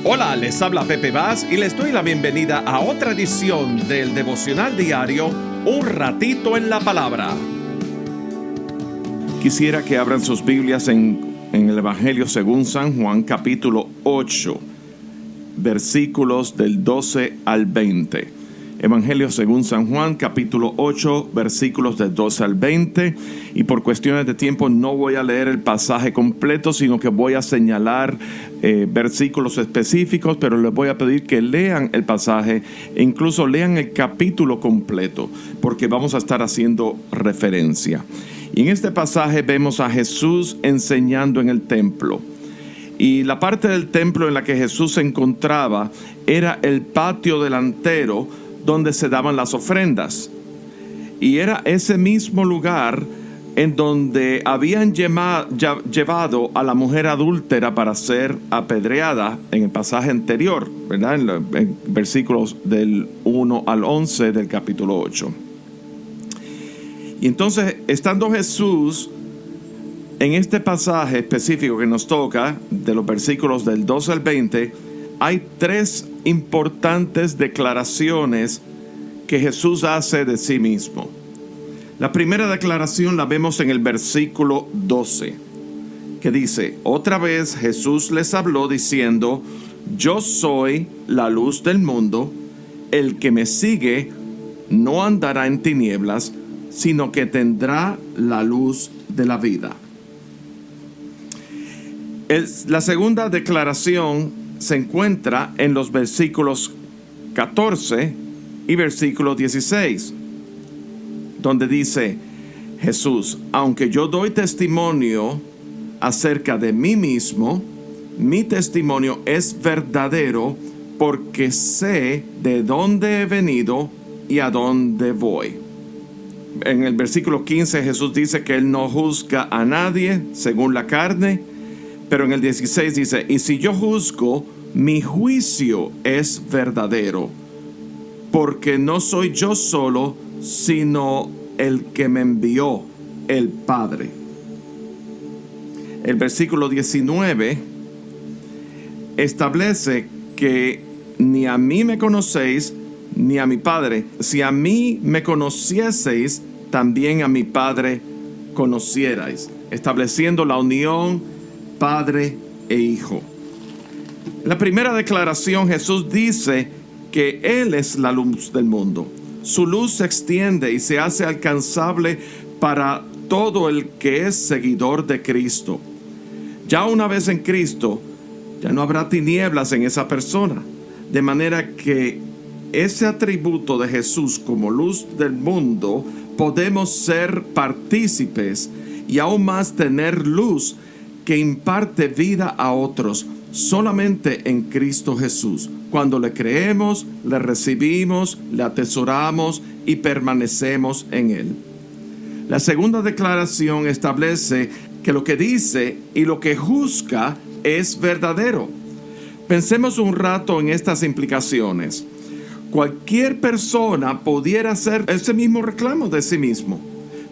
Hola, les habla Pepe Vaz y les doy la bienvenida a otra edición del devocional diario Un Ratito en la Palabra. Quisiera que abran sus Biblias en el Evangelio según San Juan, capítulo 8, versículos del 12 al 20. Evangelio según San Juan, capítulo 8, versículos del 12 al 20. Y por cuestiones de tiempo no voy a leer el pasaje completo, sino que voy a señalar versículos específicos, pero les voy a pedir que lean el pasaje e incluso lean el capítulo completo, porque vamos a estar haciendo referencia. Y en este pasaje vemos a Jesús enseñando en el templo. Y la parte del templo en la que Jesús se encontraba era el patio delantero donde se daban las ofrendas. Y era ese mismo lugar en donde habían llevado a la mujer adúltera para ser apedreada en el pasaje anterior, ¿verdad? En versículos del 1 al 11 del capítulo 8. Y entonces, estando Jesús en este pasaje específico que nos toca, de los versículos del 12 al 20, hay tres importantes declaraciones que Jesús hace de sí mismo. La primera declaración la vemos en el versículo 12, que dice: otra vez Jesús les habló diciendo: yo soy la luz del mundo, el que me sigue no andará en tinieblas, sino que tendrá la luz de la vida. La segunda declaración se encuentra en los versículos 14 y versículo 16, donde dice Jesús: aunque yo doy testimonio acerca de mí mismo, mi testimonio es verdadero, porque sé de dónde he venido y a dónde voy. En el versículo 15 Jesús dice que Él no juzga a nadie según la carne, pero en el 16 dice: y si yo juzgo, mi juicio es verdadero, porque no soy yo solo, sino el que me envió, el Padre. El versículo 19 establece que ni a mí me conocéis, ni a mi Padre. Si a mí me conocieseis, también a mi Padre conocierais, estableciendo la unión Padre e Hijo. La primera declaración, Jesús dice que Él es la luz del mundo. Su luz se extiende y se hace alcanzable para todo el que es seguidor de Cristo. Ya una vez en Cristo, ya no habrá tinieblas en esa persona. De manera que ese atributo de Jesús como luz del mundo, podemos ser partícipes y aún más tener luz que imparte vida a otros solamente en Cristo Jesús. Cuando le creemos, le recibimos, le atesoramos y permanecemos en Él. La segunda declaración establece que lo que dice y lo que juzga es verdadero. Pensemos un rato en estas implicaciones. Cualquier persona pudiera hacer ese mismo reclamo de sí mismo,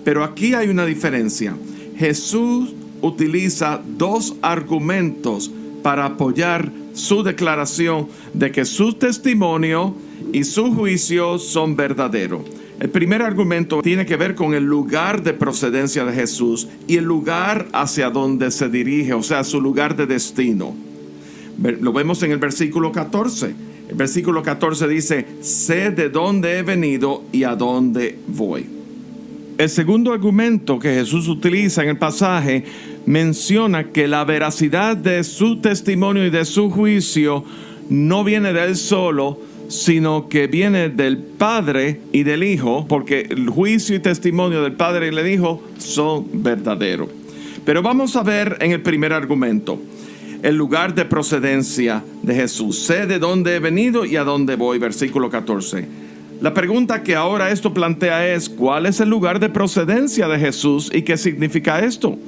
pero aquí hay una diferencia. Jesús utiliza dos argumentos para apoyar su declaración de que su testimonio y su juicio son verdaderos. El primer argumento tiene que ver con el lugar de procedencia de Jesús y el lugar hacia donde se dirige, o sea, su lugar de destino. Lo vemos en el versículo 14. El versículo 14 dice: sé de dónde he venido y a dónde voy. El segundo argumento que Jesús utiliza en el pasaje menciona que la veracidad de su testimonio y de su juicio no viene de Él solo, sino que viene del Padre y del Hijo, porque el juicio y testimonio del Padre y del Hijo son verdaderos. Pero vamos a ver en el primer argumento el lugar de procedencia de Jesús. Sé de dónde he venido y a dónde voy, versículo 14. La pregunta que ahora esto plantea es: ¿cuál es el lugar de procedencia de Jesús y qué significa esto?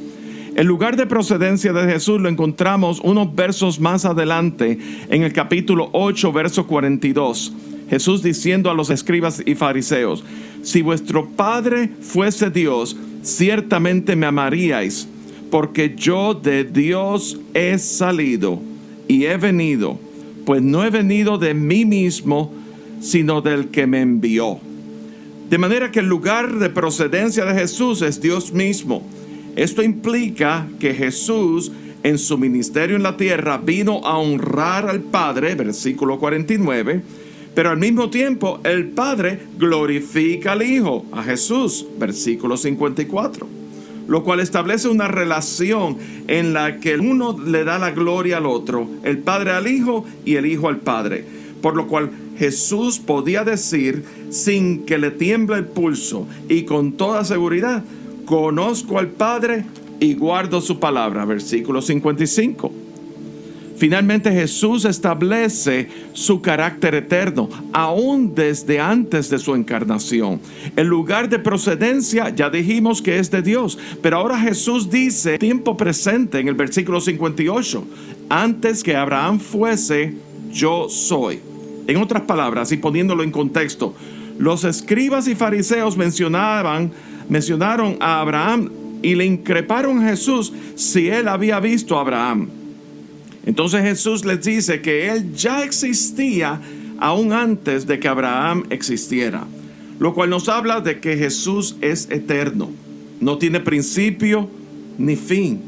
El lugar de procedencia de Jesús lo encontramos unos versos más adelante en el capítulo 8, verso 42. Jesús diciendo a los escribas y fariseos: si vuestro Padre fuese Dios, ciertamente me amaríais, porque yo de Dios he salido y he venido. pues no he venido de mí mismo, sino del que me envió. De manera que el lugar de procedencia de Jesús es Dios mismo. Esto implica que Jesús, en su ministerio en la tierra, vino a honrar al Padre, versículo 49, pero al mismo tiempo el Padre glorifica al Hijo, a Jesús, versículo 54, lo cual establece una relación en la que uno le da la gloria al otro, el Padre al Hijo y el Hijo al Padre, por lo cual Jesús podía decir sin que le tiemble el pulso y con toda seguridad: conozco al Padre y guardo su palabra, versículo 55. Finalmente Jesús establece su carácter eterno, aún desde antes de su encarnación. El lugar de procedencia ya dijimos que es de Dios, pero ahora Jesús dice, tiempo presente en el versículo 58, antes que Abraham fuese, yo soy. En otras palabras, y poniéndolo en contexto, los escribas y fariseos mencionaron a Abraham y le increparon a Jesús si él había visto a Abraham. Entonces Jesús les dice que él ya existía aún antes de que Abraham existiera, lo cual nos habla de que Jesús es eterno, no tiene principio ni fin.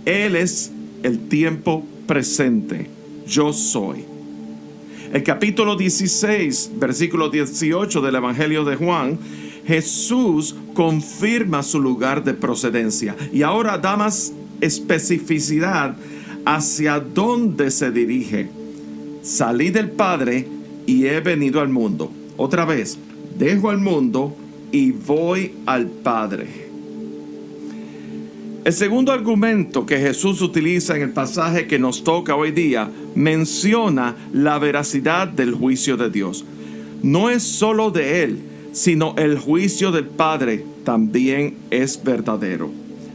Él es el tiempo presente, yo soy. El capítulo 16, versículo 18 del Evangelio de Juan, Jesús confirma su lugar de procedencia y ahora da más especificidad hacia dónde se dirige. Salí del Padre y he venido al mundo. Otra vez, dejo el mundo y voy al Padre. El segundo argumento que Jesús utiliza en el pasaje que nos toca hoy día menciona la veracidad del juicio de Dios. No es solo de Él, sino el juicio del Padre también es verdadero.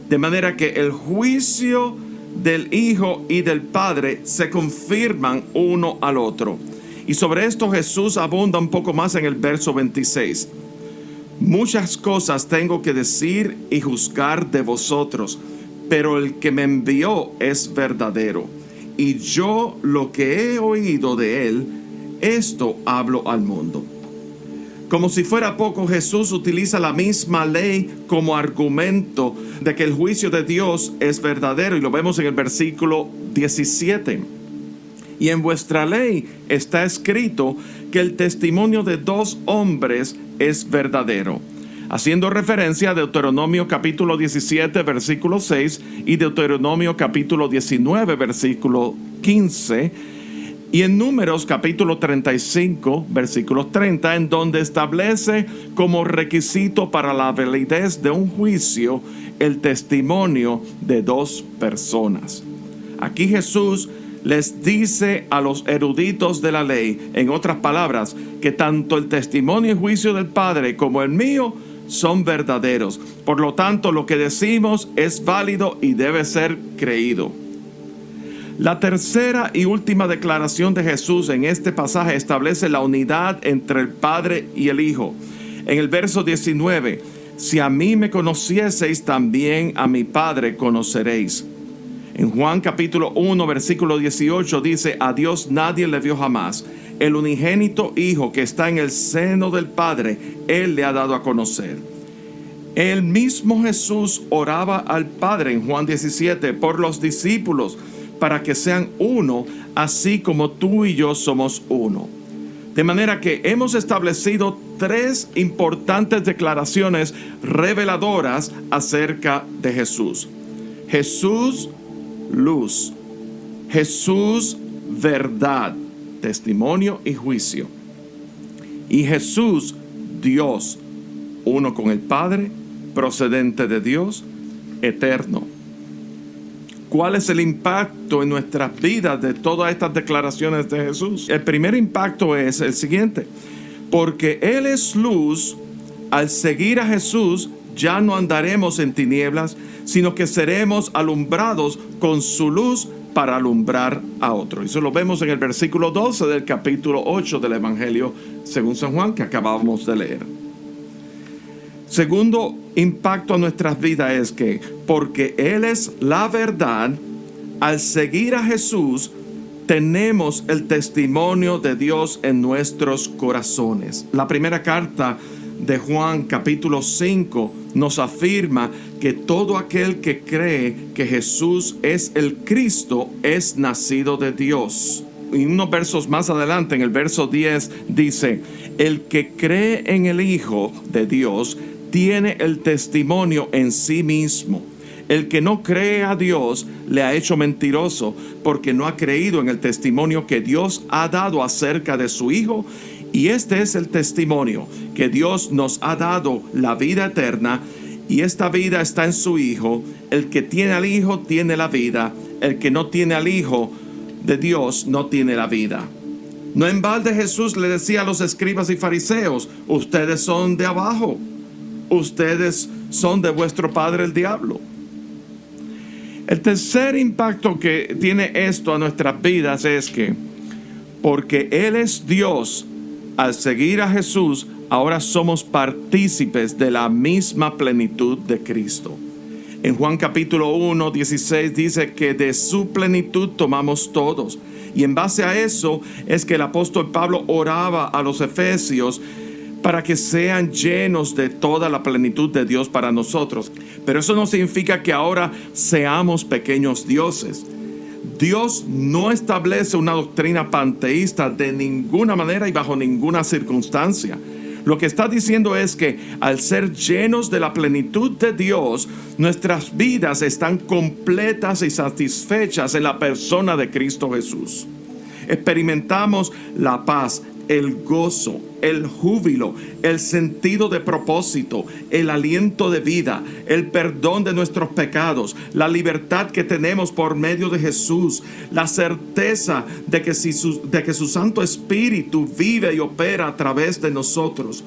De manera que el juicio del Hijo y del Padre se confirman uno al otro. Y sobre esto Jesús abunda un poco más en el verso 26. Muchas cosas tengo que decir y juzgar de vosotros, pero el que me envió es verdadero, y yo lo que he oído de él, esto hablo al mundo. Como si fuera poco, Jesús utiliza la misma ley como argumento de que el juicio de Dios es verdadero, y lo vemos en el versículo 17. Y en vuestra ley está escrito que el testimonio de dos hombres es verdadero, haciendo referencia a Deuteronomio capítulo 17 versículo 6 y Deuteronomio capítulo 19 versículo 15, y en Números capítulo 35 versículo 30, en donde establece como requisito para la validez de un juicio el testimonio de dos personas. Aquí Jesús les dice a los eruditos de la ley, en otras palabras, que tanto el testimonio y juicio del Padre como el mío son verdaderos. Por lo tanto, lo que decimos es válido y debe ser creído. La tercera y última declaración de Jesús en este pasaje establece la unidad entre el Padre y el Hijo. En el verso 19, si a mí me conocieseis, también a mi Padre conoceréis. En Juan capítulo 1 versículo 18 dice, a Dios nadie le vio jamás. El unigénito Hijo que está en el seno del Padre, Él le ha dado a conocer. El mismo Jesús oraba al Padre en Juan 17 por los discípulos, para que sean uno, así como tú y yo somos uno. De manera que hemos establecido tres importantes declaraciones reveladoras acerca de Jesús. Jesús, luz. Jesús, verdad, testimonio y juicio. Y Jesús, Dios, uno con el Padre, procedente de Dios, eterno. ¿Cuál es el impacto en nuestras vidas de todas estas declaraciones de Jesús? El primer impacto es el siguiente: porque Él es luz, al seguir a Jesús ya no andaremos en tinieblas, sino que seremos alumbrados con su luz para alumbrar a otros. Eso lo vemos en el versículo 12 del capítulo 8 del Evangelio según San Juan, que acabamos de leer. Segundo impacto a nuestras vidas es que porque Él es la verdad, al seguir a Jesús tenemos el testimonio de Dios en nuestros corazones. La primera carta de Juan, capítulo 5, nos afirma que todo aquel que cree que Jesús es el Cristo es nacido de Dios. Y unos versos más adelante, en el verso 10, dice: el que cree en el Hijo de Dios tiene el testimonio en sí mismo. El que no cree a Dios le ha hecho mentiroso, porque no ha creído en el testimonio que Dios ha dado acerca de su Hijo. Y este es el testimonio, que Dios nos ha dado la vida eterna, y esta vida está en su Hijo. El que tiene al Hijo tiene la vida. El que no tiene al Hijo de Dios no tiene la vida. No en balde Jesús le decía a los escribas y fariseos: ustedes son de abajo, ustedes son de vuestro padre el diablo. El tercer impacto que tiene esto a nuestras vidas es que, porque Él es Dios, al seguir a Jesús, ahora somos partícipes de la misma plenitud de Cristo. En Juan capítulo 1, 16 dice que de su plenitud tomamos todos. Y en base a eso es que el apóstol Pablo oraba a los efesios para que sean llenos de toda la plenitud de Dios para nosotros. Pero eso no significa que ahora seamos pequeños dioses. Dios no establece una doctrina panteísta de ninguna manera y bajo ninguna circunstancia. Lo que está diciendo es que al ser llenos de la plenitud de Dios, nuestras vidas están completas y satisfechas en la persona de Cristo Jesús. Experimentamos la paz, el gozo, el júbilo, el sentido de propósito, el aliento de vida, el perdón de nuestros pecados, la libertad que tenemos por medio de Jesús, la certeza de que su Santo Espíritu vive y opera a través de nosotros.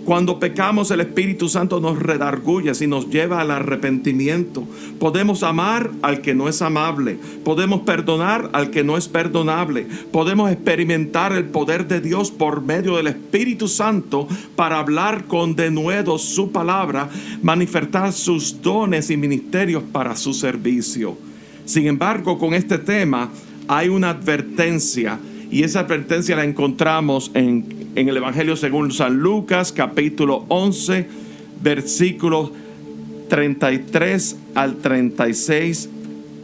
Cuando pecamos, el Espíritu Santo nos redarguye y nos lleva al arrepentimiento. Podemos amar al que no es amable. Podemos perdonar al que no es perdonable. Podemos experimentar el poder de Dios por medio del Espíritu Santo para hablar con denuedo su palabra, manifestar sus dones y ministerios para su servicio. Sin embargo, con este tema hay una advertencia, y esa advertencia la encontramos en el Evangelio según San Lucas, capítulo 11, versículos 33 al 36,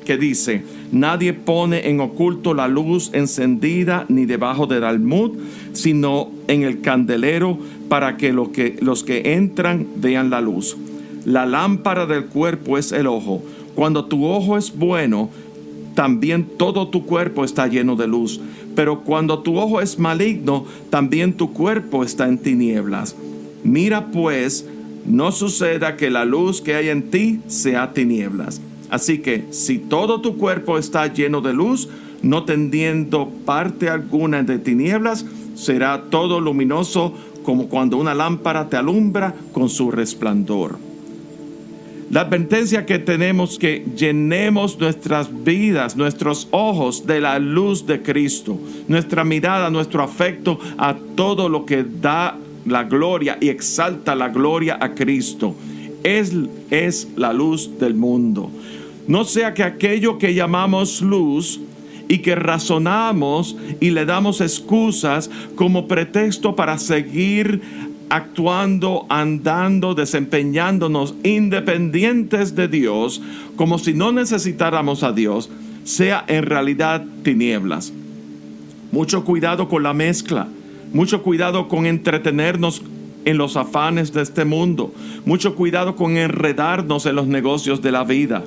que dice: nadie pone en oculto la luz encendida ni debajo del almud, sino en el candelero, para que los que entran vean la luz. La lámpara del cuerpo es el ojo. Cuando tu ojo es bueno, también todo tu cuerpo está lleno de luz. Pero cuando tu ojo es maligno, también tu cuerpo está en tinieblas. Mira pues, no suceda que la luz que hay en ti sea tinieblas. Así que si todo tu cuerpo está lleno de luz, no teniendo parte alguna de tinieblas, será todo luminoso, como cuando una lámpara te alumbra con su resplandor. La advertencia que tenemos, que llenemos nuestras vidas, nuestros ojos de la luz de Cristo, nuestra mirada, nuestro afecto a todo lo que da la gloria y exalta la gloria a Cristo. Él es la luz del mundo. No sea que aquello que llamamos luz y que razonamos y le damos excusas como pretexto para seguir actuando, andando, desempeñándonos independientes de Dios, como si no necesitáramos a Dios, sea en realidad tinieblas. Mucho cuidado con la mezcla, mucho cuidado con entretenernos en los afanes de este mundo, mucho cuidado con enredarnos en los negocios de la vida.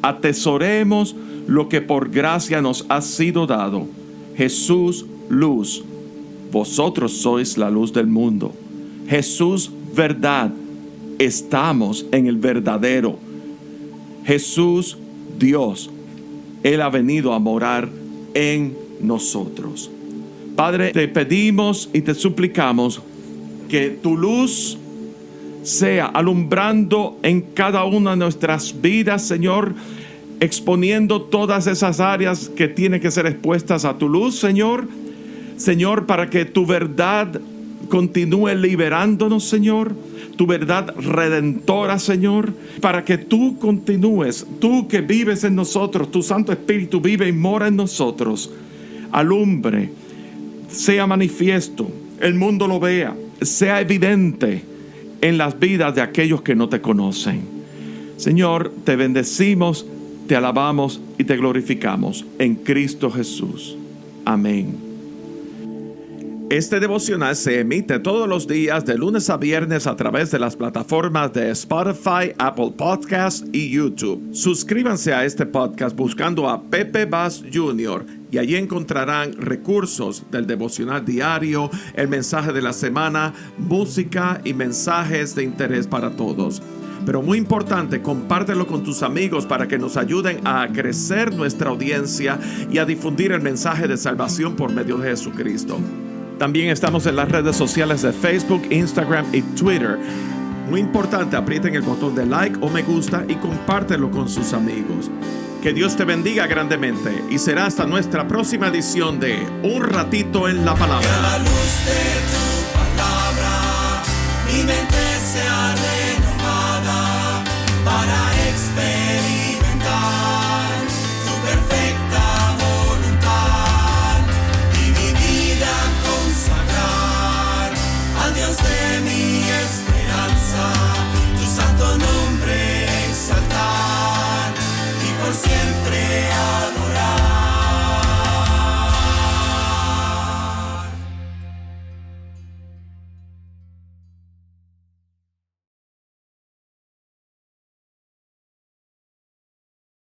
Atesoremos lo que por gracia nos ha sido dado. Jesús, luz. Vosotros sois la luz del mundo. Jesús, verdad. Estamos en el verdadero. Jesús, Dios. Él ha venido a morar en nosotros. Padre, te pedimos y te suplicamos que tu luz sea alumbrando en cada una de nuestras vidas, Señor, exponiendo todas esas áreas que tienen que ser expuestas a tu luz, Señor. Señor, para que tu verdad continúe liberándonos, Señor, tu verdad redentora, Señor, para que tú continúes, tú que vives en nosotros, tu Santo Espíritu vive y mora en nosotros, alumbre, sea manifiesto, el mundo lo vea, sea evidente en las vidas de aquellos que no te conocen. Señor, te bendecimos, te alabamos y te glorificamos en Cristo Jesús. Amén. Este devocional se emite todos los días de lunes a viernes a través de las plataformas de Spotify, Apple Podcasts y YouTube. Suscríbanse a este podcast buscando a Pepe Bass Jr. y allí encontrarán recursos del devocional diario, el mensaje de la semana, música y mensajes de interés para todos. Pero muy importante, compártelo con tus amigos para que nos ayuden a crecer nuestra audiencia y a difundir el mensaje de salvación por medio de Jesucristo. También estamos en las redes sociales de Facebook, Instagram y Twitter. Muy importante, aprieten el botón de like o me gusta y compártelo con sus amigos. Que Dios te bendiga grandemente y será hasta nuestra próxima edición de Un Ratito en la Palabra. Que a la luz de tu palabra mi mente sea renovada para experimentar